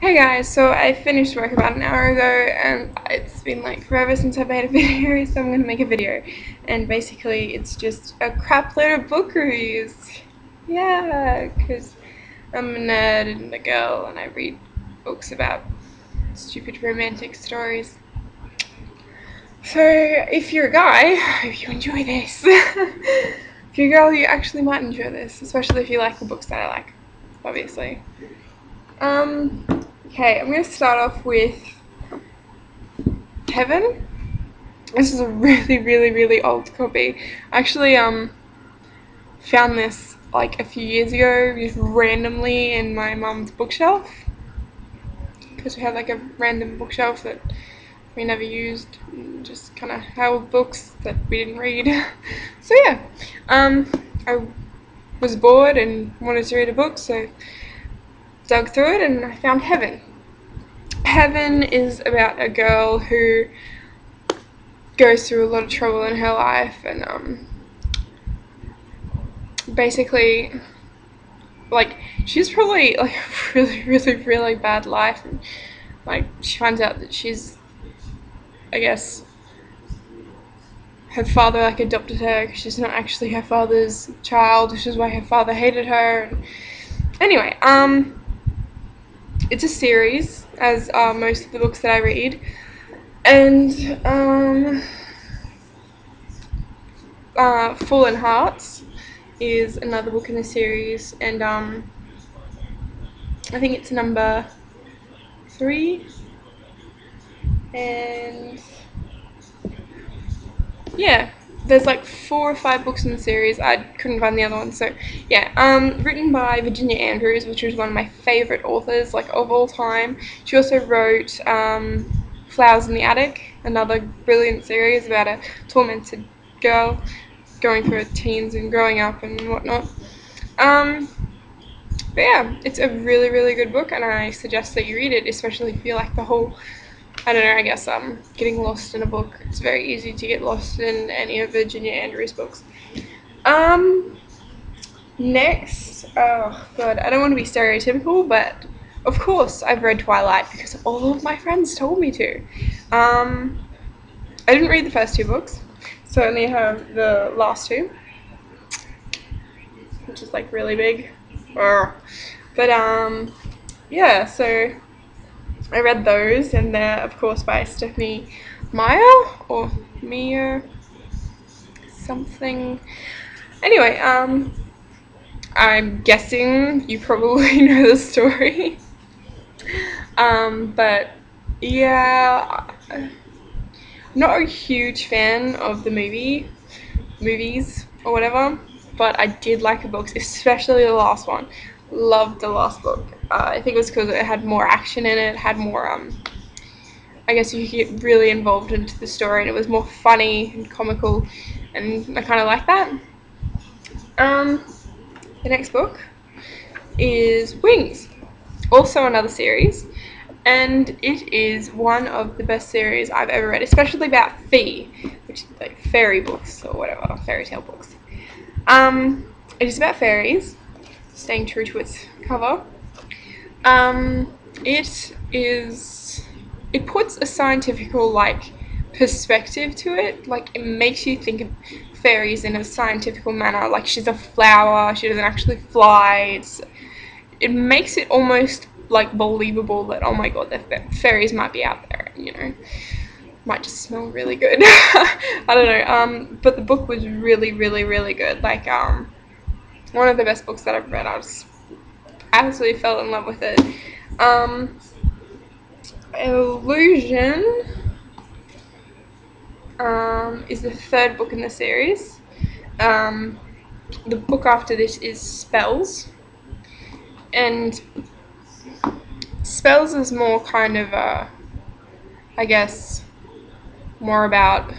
Hey guys, so I finished work about an hour ago and it's been like forever since I made a video, so I'm gonna make a video. And basically it's just a crap load of book reviews. Yeah, because I'm a nerd and a girl and I read books about stupid romantic stories. So if you're a guy, I hope you enjoy this. If you're a girl, you actually might enjoy this, especially if you like the books that I like, obviously. Okay, I'm going to start off with Heaven. This is a really old copy. I actually found this like a few years ago just randomly in my mum's bookshelf, because we had like a random bookshelf that we never used, just kind of held books that we didn't read. So yeah, I was bored and wanted to read a book, so dug through it and I found Heaven. Heaven is about a girl who goes through a lot of trouble in her life, and basically, like, she's probably like a really bad life, and like she finds out that she's, I guess, her father like adopted her because she's not actually her father's child, which is why her father hated her. And anyway, it's a series, as most of the books that I read, and Fallen Hearts is another book in the series, and I think it's number 3, and yeah, there's like 4 or 5 books in the series. I couldn't find the other one, so yeah. Written by Virginia Andrews, which is one of my favorite authors, like, of all time. She also wrote Flowers in the Attic, another brilliant series about a tormented girl going through her teens and growing up and whatnot. But yeah, it's a really good book, and I suggest that you read it, especially if you like the whole, I don't know, I guess getting lost in a book. It's very easy to get lost in any of Virginia Andrews' books. Next, oh god, I don't want to be stereotypical, but of course I've read Twilight because all of my friends told me to. I didn't read the first 2 books, so I only have the last 2, which is like really big. But yeah, so I read those, and they're of course by Stephenie Meyer or Meyer something. Anyway, I'm guessing you probably know the story. But yeah, I'm not a huge fan of the movies or whatever, but I did like the books, especially the last one. Loved the last book. I think it was because it had more action in it, had more, I guess you could get really involved into the story, and it was more funny and comical, and I kind of like that. The next book is Wings, also another series, and it is one of the best series I've ever read, especially about Fee, which is like fairy books or whatever, fairy tale books. It is about fairies, staying true to its cover. It puts a scientifical, like, perspective to it. Like, it makes you think of fairies in a scientifical manner. Like, she's a flower, she doesn't actually fly. It makes it almost like believable that, oh my god, the fairies might be out there, you know, might just smell really good. I don't know. But the book was really good. Like, one of the best books that I've read. I just absolutely fell in love with it. Illusion is the 3rd book in the series. The book after this is Spells, and Spells is more kind of I guess more about,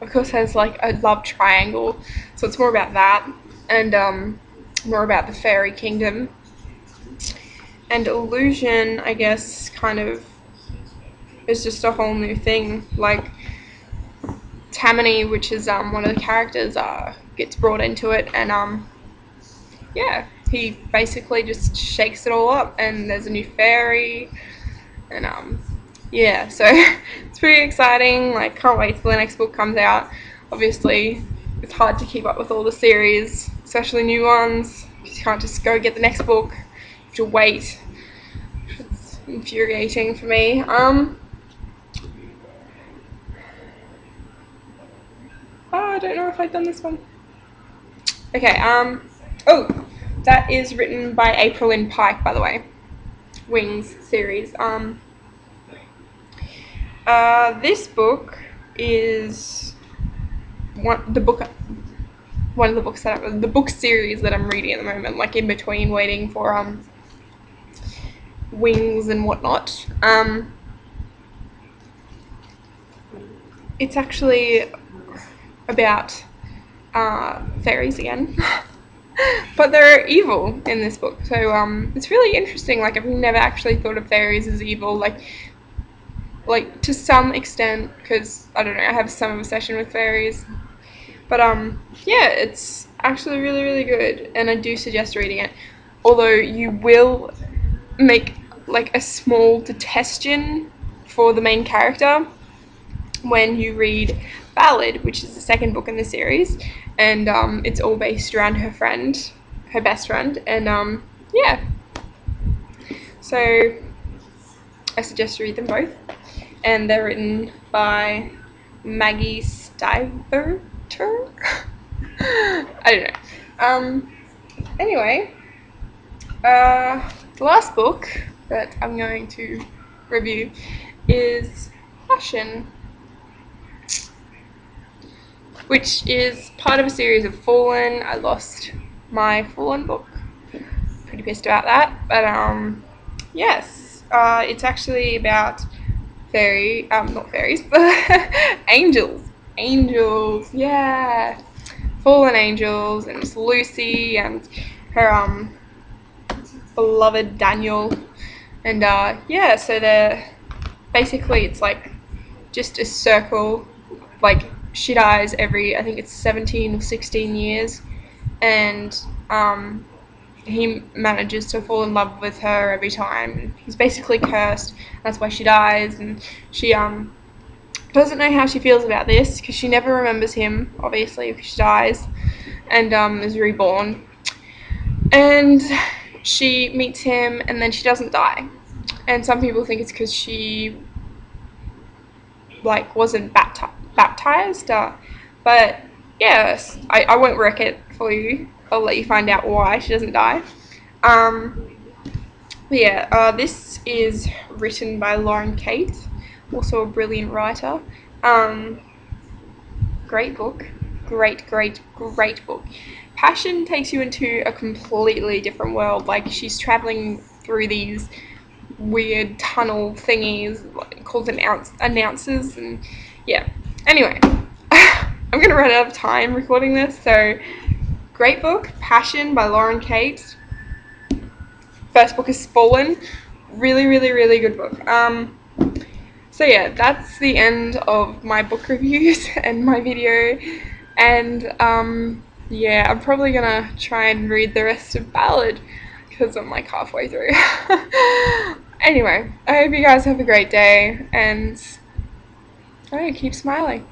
of course, has like a love triangle, so it's more about that, and more about the fairy kingdom. And Illusion, I guess, kind of is just a whole new thing. Like, Tammany, which is one of the characters, gets brought into it, and yeah, he basically just shakes it all up, and there's a new fairy, and yeah, so it's pretty exciting. Like, can't wait till the next book comes out. Obviously, it's hard to keep up with all the series, especially new ones, because you can't just go get the next book. You have to wait. It's infuriating for me. Oh, I don't know if I've done this one. Okay, oh, that is written by Aprilynne Pike, by the way. Wings series. This book is one of the books that the book series that I'm reading at the moment, like in between waiting for Wings and whatnot. It's actually about fairies again. But they're evil in this book, so it's really interesting. Like, I've never actually thought of fairies as evil, like to some extent, because I don't know, I have some obsession with fairies. But yeah, it's actually really, really good, and I do suggest reading it. Although you will make like a small detestation for the main character when you read Ballad, which is the second book in the series, and it's all based around her best friend, and yeah. So I suggest you read them both, and they're written by Maggie Stiefvater. I don't know. Anyway, the last book that I'm going to review is Passion, which is part of a series of Fallen. I lost my Fallen book. Pretty pissed about that, but yes, it's actually about not fairies, but angels, yeah, fallen angels, and it's Lucy and her beloved Daniel, and yeah, so they're basically, it's like just a circle, like she dies every, I think it's 17 or 16 years, and he manages to fall in love with her every time. He's basically cursed. That's why she dies, and she doesn't know how she feels about this, because she never remembers him, obviously, if she dies, and is reborn. And she meets him, and then she doesn't die. And some people think it's because she like wasn't baptized, but yes, I won't wreck it for you. I'll let you find out why she doesn't die. But yeah, this is written by Lauren Kate, also a brilliant writer. Great book. Great book. Passion takes you into a completely different world. Like, she's traveling through these weird tunnel thingies called announcers, and yeah. Anyway, I'm gonna run out of time recording this, so great book, Passion by Lauren Kate. First book is Fallen. Really, really, really good book. So yeah, that's the end of my book reviews and my video, and yeah, I'm probably gonna try and read the rest of Ballad, because I'm like halfway through. Anyway, I hope you guys have a great day, and I don't know, keep smiling.